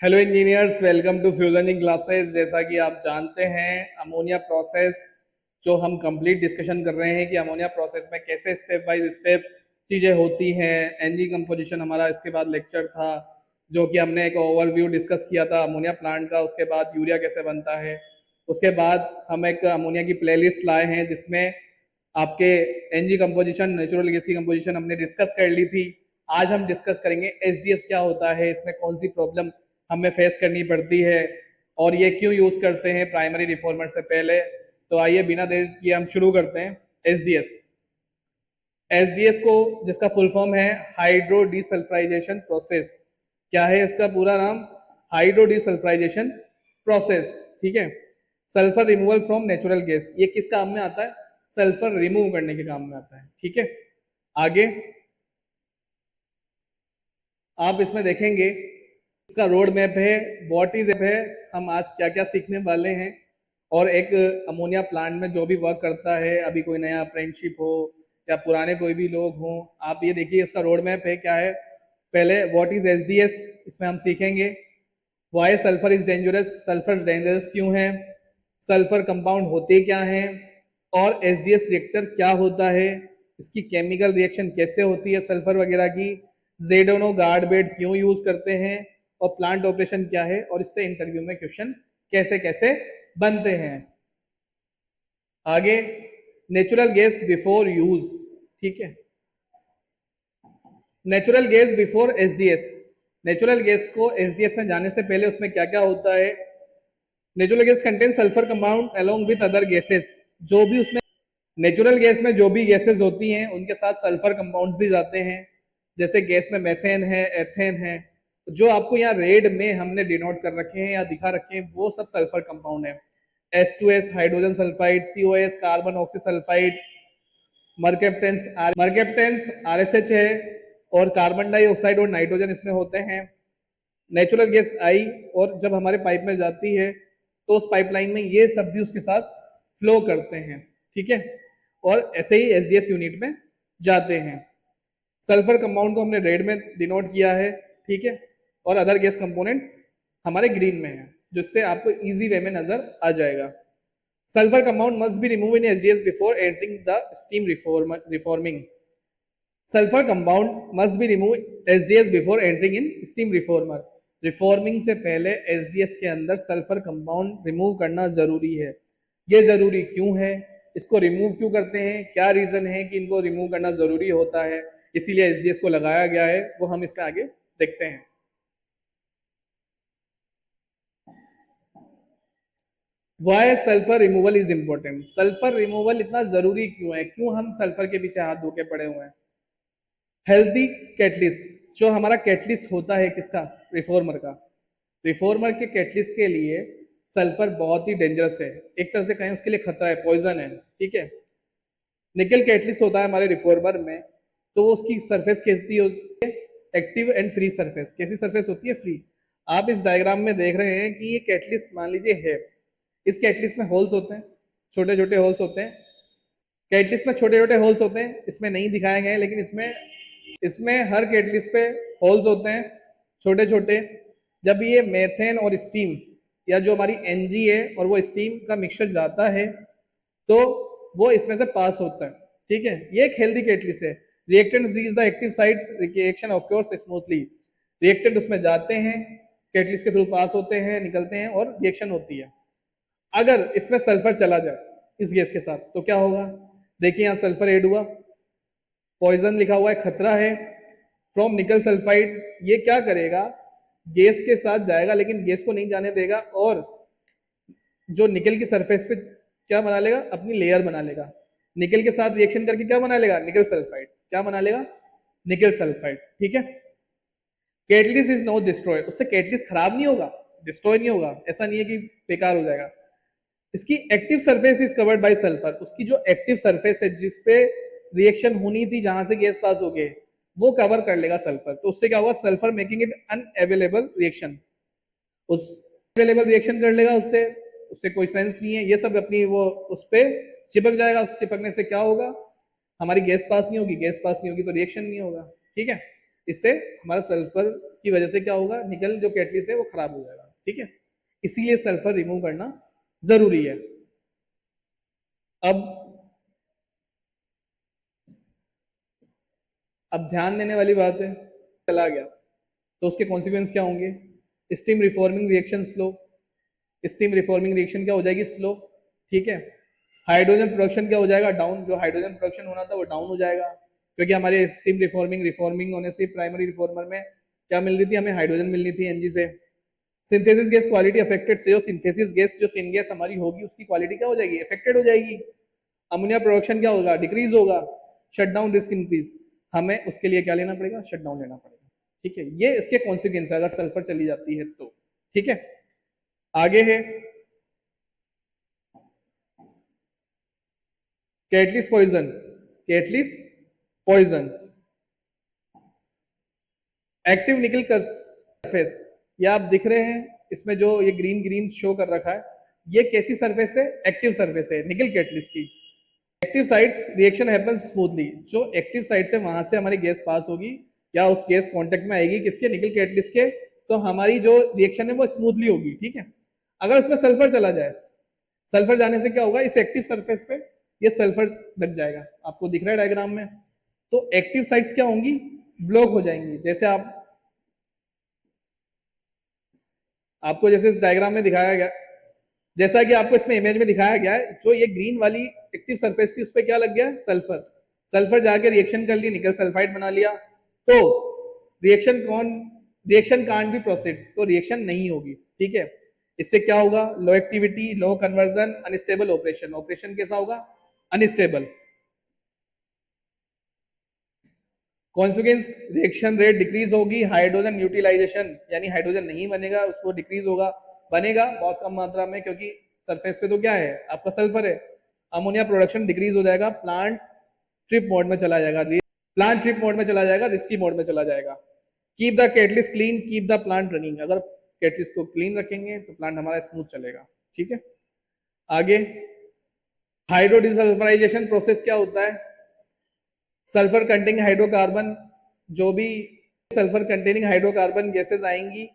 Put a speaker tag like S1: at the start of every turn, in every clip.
S1: Hello engineers, welcome to fusion classes. जैसा कि आप जानते हैं, अमोनिया प्रोसेस जो हम कंप्लीट डिस्कशन कर रहे हैं कि अमोनिया प्रोसेस में कैसे स्टेप बाय स्टेप चीज़ें होती हैं। एनजी कंपोजिशन हमारा इसके बाद लेक्चर था, जो कि हमने एक ओवरव्यू डिस्कस किया था अमोनिया प्लांट का। उसके बाद यूरिया कैसे बनता है। उसके बाद हम एक अमोनिया की प्लेलिस्ट लाए हैं जिसमें आपके एनजी कंपोजिशन, नेचुरल गैस की कंपोजिशन हमने डिस्कस कर ली थी। आज हम डिस्कस करेंगे एसडीएस क्या होता है, इसमें कौन सी प्रॉब्लम हमें फेस करनी पड़ती है और ये क्यों यूज करते हैं प्राइमरी रिफॉर्मर से पहले। तो आइए बिना देर किए हम शुरू करते हैं। एसडीएस एसडीएस को, जिसका फुल फॉर्म है हाइड्रो डीसल्फराइजेशन प्रोसेस। क्या है इसका पूरा नाम? Hydro desulphurisation process. ठीक है। Sulphur removal from natural gas, ये किस काम में आता है? सल्फर रिमूव करने के काम में आता है। ठीक है। आगे आप इसमें देखेंगे इसका रोड मैप है, व्हाट इज है, हम आज क्या क्या सीखने वाले हैं। और एक अमोनिया प्लांट में जो भी वर्क करता है, अभी कोई नया अप्रेंटिसशिप हो या पुराने कोई भी लोग हों, आप ये देखिए इसका रोड मैप है क्या है। पहले व्हाट इज एसडीएस, इसमें हम सीखेंगे why sulphur is dangerous, sulphur dangerous क्यों है, सल्फर कंपाउंड होते क्या हैं, और एसडीएस रिएक्टर क्या होता है, इसकी केमिकल रिएक्शन कैसे होती है सल्फर वगैरह की, जेडोनो गार्ड बेड क्यों यूज करते हैं, और प्लांट ऑपरेशन क्या है, और इससे इंटरव्यू में क्वेश्चन कैसे कैसे बनते हैं। आगे नेचुरल गैस बिफोर यूज। ठीक है। Natural gas before SDS, natural gas को एसडीएस में जाने से पहले उसमें क्या क्या होता है। Natural gas contain sulphur compound along with other gases, जो भी उसमें नेचुरल गैस में जो भी गैसेस होती हैं उनके साथ सल्फर कंपाउंड्स भी जाते हैं। जैसे गैस में मेथेन है, एथेन है, जो आपको यहाँ रेड में हमने डिनोट कर रखे हैं या दिखा रखे हैं, वो सब सल्फर कंपाउंड है। H2S hydrogen sulphide, COS carbon oxysulphide, mercaptans RSH है, और कार्बन डाइऑक्साइड और नाइट्रोजन इसमें होते हैं। नेचुरल गैस आई और जब हमारे पाइप में जाती है तो उस पाइपलाइन में ये सब भी उसके साथ फ्लो करते हैं। ठीक है। और ऐसे ही एसडीएस यूनिट में जाते हैं। सल्फर कंपाउंड को हमने रेड में डिनोट किया है। ठीक है। और अदर गैस कंपोनेंट हमारे ग्रीन में है, जिससे आपको इजी वे में नजर आ जाएगा। Sulphur compound must be remove in SDS before entering the steam reforming. Sulphur compound must be remove SDS before entering in steam reformer. Reforming से पहले एसडीएस के अंदर सल्फर कंपाउंड रिमूव करना जरूरी है। ये जरूरी क्यों है, इसको रिमूव क्यों करते हैं, क्या रीजन है कि इनको रिमूव करना जरूरी होता है, इसीलिए एसडीएस को लगाया गया है, वो हम इसका आगे देखते हैं। Why sulphur removal is important, sulphur removal इतना जरूरी क्यों है, क्यों हम सल्फर के पीछे हाथ धो के पड़े हुए हैं। हेल्दी कैटलिस्ट, जो हमारा कैटलिस्ट होता है किसका? रिफॉर्मर का। रिफॉर्मर के कैटलिस्ट के लिए सल्फर बहुत ही डेंजरस है, एक तरह से कहें उसके लिए खतरा है, पॉइजन है। ठीक है। निकल कैटलिस्ट होता है हमारे रिफॉर्मर में, तो उसकी सरफेस कैसी होती है? Active and free surface. कैसी सरफेस होती है? फ्री। आप इस डायग्राम में देख रहे हैं कि ये कैटलिस्ट मान लीजिए है, इस कैटलिस्ट में होल्स होते हैं, छोटे छोटे होल्स होते हैं। कैटलिस्ट में छोटे छोटे होल्स होते हैं, इसमें नहीं दिखाए गए, लेकिन इसमें इसमें हर कैटलिस्ट पे होल्स होते हैं छोटे छोटे। जब ये मेथेन और स्टीम, या जो हमारी एनजी है और वो स्टीम का मिक्सचर जाता है, तो वो इसमें से पास होता है। ठीक है। ये एक हेल्दी कैटलिस्ट है। Reactants reach the active sites, reaction occurs smoothly. Reactant उसमें जाते हैं, कैटलिस्ट के थ्रू पास होते हैं, निकलते हैं और रिएक्शन होती है। अगर इसमें सल्फर चला जाए इस गैस के साथ तो क्या होगा? देखिए यहाँ सल्फर ऐड हुआ, पॉइजन लिखा हुआ है, खतरा है फ्रॉम निकल सल्फाइड। ये क्या करेगा? गैस के साथ जाएगा लेकिन गैस को नहीं जाने देगा, और जो निकल की सरफेस पे क्या बना लेगा? अपनी लेयर बना लेगा। निकल के साथ रिएक्शन करके क्या बना लेगा? निकल सल्फाइड। क्या बना लेगा? निकल सल्फाइड। ठीक है। कैटलिस्ट इज नॉट डिस्ट्रॉय, उससे कैटलिस्ट खराब नहीं होगा, डिस्ट्रॉय नहीं होगा, ऐसा नहीं है कि बेकार हो जाएगा। इसकी active surface is covered by sulphur, उसकी जो एक्टिव सरफेस है जिसपे रिएक्शन होनी थी, जहां से गैस पास हो गए, वो कवर कर लेगा सल्फर। तो उससे क्या होगा? Sulphur making it unavailable reaction, उस अवेलेबल रिएक्शन कर लेगा, उससे उससे कोई सेंस नहीं है। ये सब अपनी वो उस पर चिपक जाएगा, उस चिपकने से क्या होगा? हमारी गैस पास नहीं होगी, गैस पास नहीं होगी तो रिएक्शन नहीं होगा। ठीक है। इससे हमारा सल्फर की वजह से क्या होगा, निकल जो कैटलिस्ट है वो खराब हो जाएगा। ठीक है, इसीलिए सल्फर रिमूव करना जरूरी है। अब ध्यान देने वाली बात है, चला गया तो उसके कॉन्सिक्वेंस क्या होंगे? Steam reforming reaction slow, steam reforming reaction क्या हो जाएगी? स्लो। ठीक है, हाइड्रोजन प्रोडक्शन क्या हो जाएगा? डाउन। जो हाइड्रोजन प्रोडक्शन होना था वो डाउन हो जाएगा, क्योंकि हमारे स्टीम रिफॉर्मिंग रिफॉर्मिंग होने से प्राइमरी रिफॉर्मर में क्या मिल रही थी? हमें हाइड्रोजन मिलनी थी एनजी से। सिंथेसिस गैस क्वालिटी अफेक्टेड से, जो सिंथेसिस गैस जो सिन गैस हमारी होगी उसकी क्वालिटी क्या हो जाएगी? अफेक्टेड हो जाएगी। अमोनिया प्रोडक्शन क्या होगा? डिक्रीज होगा। शटडाउन रिस्क इंक्रीज, हमें उसके लिए क्या लेना पड़ेगा? शटडाउन लेना पड़ेगा। ठीक है, ये इसके कॉन्सिक्वेंस है अगर सल्फर चली जाती है तो। ठीक है, आगे है catalyst poison. Catalyst poison, active nickel surface, ये आप दिख रहे हैं इसमें जो ये ग्रीन ग्रीन शो कर रखा है, ये कैसी सरफेस है? एक्टिव सरफेस है निकल कैटलिस्ट की। Active sides reaction happens smoothly, जो एक्टिव साइड से वहां से हमारी गैस पास होगी या उस गैस कांटेक्ट में आएगी किसके? निकल कैटलिस्ट के, तो हमारी जो रिएक्शन है वो स्मूथली होगी। ठीक है, अगर उसमें सल्फर चला जाए, सल्फर जाने से क्या होगा? इस एक्टिव सरफेस पे ये सल्फर लग जाएगा, आपको दिख रहा है डायग्राम में। तो एक्टिव साइड्स क्या होंगी? ब्लॉक हो जाएंगी। जैसे आपको जैसे इस डायग्राम में दिखाया गया, जैसा कि आपको इसमें इमेज में दिखाया गया है, जो ये ग्रीन वाली एक्टिव सरफेस थी उस पर क्या लग गया? सल्फर। सल्फर जाके रिएक्शन कर ली, निकल सल्फाइड बना लिया, तो रिएक्शन कांट बी प्रोसीड, तो रिएक्शन नहीं होगी। ठीक है, इससे क्या होगा? लो एक्टिविटी, लो कन्वर्जन, अनस्टेबल ऑपरेशन। ऑपरेशन कैसा होगा? Unstable. Consequence, reaction rate decrease होगी, हाइड्रोजन यूटिलाइजेशन यानी हाइड्रोजन नहीं बनेगा, उसको डिक्रीज होगा। बनेगा बहुत कम मात्रा में, क्योंकि सरफेस पे तो क्या है? आपका सल्फर है। अमोनिया प्रोडक्शन डिक्रीज हो जाएगा, प्लांट ट्रिप मोड में चला जाएगा, प्लांट ट्रिप मोड में चला जाएगा, रिस्की मोड में चला जाएगा। Keep the catalyst clean, keep the plant running, अगर कैटलिस्ट को क्लीन रखेंगे तो प्लांट हमारा स्मूथ चलेगा। ठीक है, आगे हाइड्रोडिसल्फराइजेशन प्रोसेस क्या होता है? सल्फर कंटेनिंग हाइड्रोकार्बन, जो भी सल्फर कंटेनिंग हाइड्रोकार्बन गैसेस आएंगी,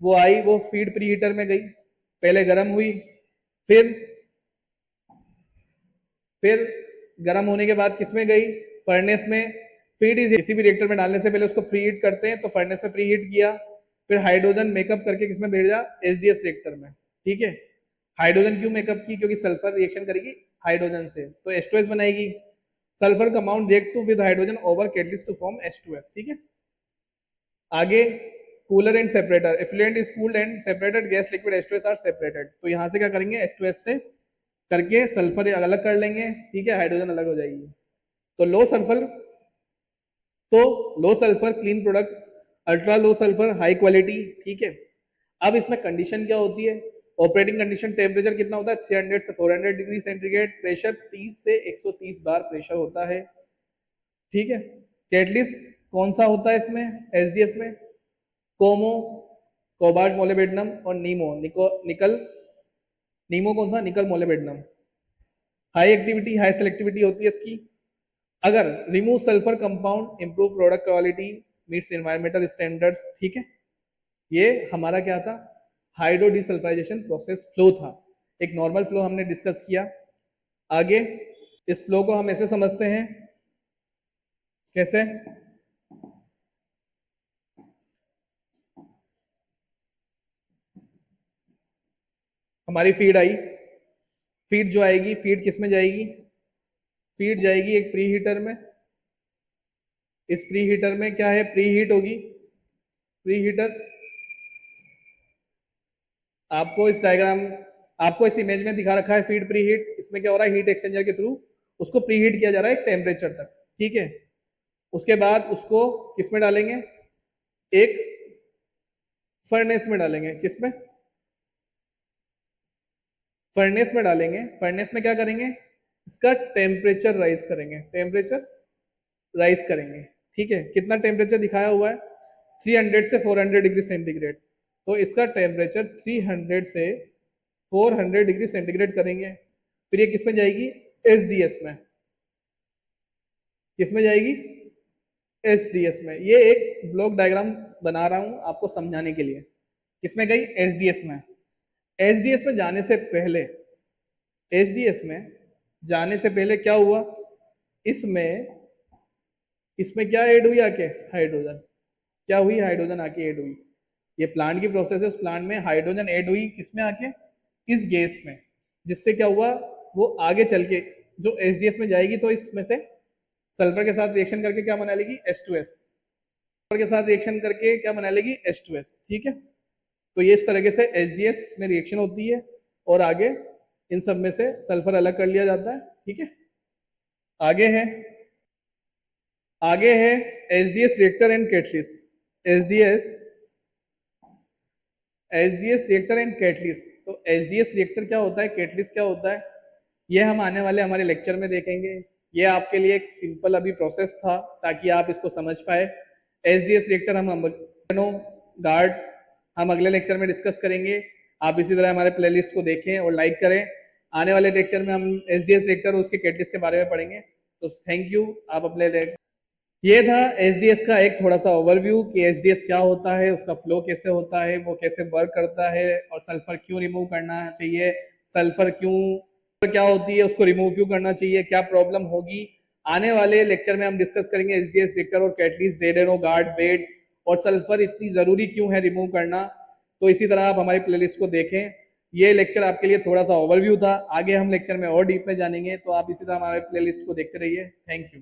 S1: वो आई, वो फीड प्री हीटर में गई, पहले गर्म हुई, फिर फिर गर्म होने के बाद किस में गई? फर्नेस में। फीड इज, किसी भी रिएक्टर में डालने से पहले उसको प्री हीट करते हैं, तो फर्नेस में प्री हीट किया, फिर हाइड्रोजन मेकअप करके किसमें भेजा? एसडीएस रिएक्टर में। ठीक है, हाइड्रोजन क्यों मेकअप की? क्योंकि सल्फर रिएक्शन करेगी हाइड्रोजन से तो H2S बनाएगी। Sulphur compound react to with hydrogen over catalyst to form H2S। ठीक है, आगे cooler and separator, effluent is cooled and separated, gas liquid H2S are separated, तो यहां से क्या करेंगे? H2S से करके सल्फर अलग कर लेंगे। ठीक है, हाइड्रोजन अलग हो जाएगी। तो low sulphur clean product, ultra low sulphur high quality. ठीक है, अब इसमें कंडीशन क्या होती है? ऑपरेटिंग कंडीशन, टेम्परेचर कितना होता है? 300 से 400 डिग्री सेंटीग्रेड, प्रेशर 30 से 130 बार प्रेशर होता है। ठीक है, कैटलिस्ट कौन सा होता है इसमें? एसडीएस में कोमो, कोबाल्ट मोलिब्डेनम और निकल। नीमो कौन सा? निकल molybdenum. High activity high selectivity होती है इसकी। अगर remove sulphur compound, improve product quality, meets environmental standards. ठीक है, ये हमारा क्या था? हाइड्रो डिसल्फराइजेशन प्रोसेस फ्लो था। एक नॉर्मल फ्लो हमने डिस्कस किया। आगे इस फ्लो को हम ऐसे समझते हैं, कैसे? हमारी फीड आई, फीड जो आएगी, फीड किस में जाएगी? फीड जाएगी एक प्री हीटर में। इस प्री हीटर में क्या है? प्री हीट होगी। प्री हीटर आपको इस डायग्राम, आपको इस इमेज में दिखा रखा है फीड प्री हीट। इसमें क्या हो रहा है? हीट एक्सचेंजर के थ्रू उसको प्री हीट किया जा रहा है एक टेम्परेचर तक। ठीक है, उसके बाद उसको किस में डालेंगे? एक फर्नेस में डालेंगे। किस में? फर्नेस में डालेंगे। फर्नेस में क्या करेंगे? इसका टेम्परेचर राइज करेंगे, टेम्परेचर राइज करेंगे। ठीक है, कितना टेम्परेचर दिखाया हुआ है? 300 से 400 डिग्री सेंटीग्रेड, तो इसका टेम्परेचर 300 से 400 डिग्री सेंटीग्रेड करेंगे। फिर ये किस में जाएगी? एसडीएस में। किस में जाएगी? एचडीएस में, ये एक ब्लॉक डायग्राम बना रहा हूं आपको समझाने के लिए। किसमें गई? एचडीएस में। एचडीएस में जाने से पहले, एचडीएस में जाने से पहले क्या हुआ, इसमें इसमें क्या ऐड हुई आके? हाइड्रोजन। क्या हुई? हाइड्रोजन आके ऐड हुई। ये प्लांट की प्रोसेस है, उस प्लांट में हाइड्रोजन ऐड हुई किसमें आके? इस गैस में। जिससे क्या हुआ, वो आगे चल के जो एचडीएस में जाएगी तो इसमें से सल्फर के साथ रिएक्शन करके क्या बना लेगी? H2S। सल्फर के साथ रिएक्शन करके क्या बना लेगी? H2S। ठीक है, तो ये इस तरीके से एचडीएस में रिएक्शन होती है और आगे इन सब में से सल्फर अलग कर लिया जाता है। ठीक है, आगे है HDS reactor and catalyst. HDS reactor and catalyst. तो एचडीएस रिएक्टर क्या होता है, कैटलिस्ट क्या होता है, ये हम आने वाले हमारे लेक्चर में देखेंगे। ये आपके लिए एक सिंपल अभी प्रोसेस था ताकि आप इसको समझ पाए। एचडीएस रिएक्टर हम गार्ड हम अगले लेक्चर में डिस्कस करेंगे। आप इसी तरह हमारे प्लेलिस्ट को देखें और लाइक करें। आने वाले लेक्चर में हम एचडीएस रिएक्टर और उसके कैटलिस्ट के बारे में पढ़ेंगे। तो थैंक यू। आप अपने ये था एचडीएस का एक थोड़ा सा ओवरव्यू कि एचडीएस क्या होता है, उसका फ्लो कैसे होता है, वो कैसे वर्क करता है और सल्फर क्यों रिमूव करना चाहिए, सल्फर क्यों क्या होती है, उसको रिमूव क्यों करना चाहिए, क्या प्रॉब्लम होगी। आने वाले लेक्चर में हम डिस्कस करेंगे एचडीएस रिएक्टर और कैटलिस्ट, ZNO, गार्ड, बेड और सल्फर इतनी जरूरी क्यों है रिमूव करना। तो इसी तरह आप हमारी प्लेलिस्ट को देखें। ये लेक्चर आपके लिए थोड़ा सा ओवरव्यू था, आगे हम लेक्चर में और डीप में जानेंगे। तो आप इसी तरह हमारे प्लेलिस्ट को देखते रहिए। Thank you.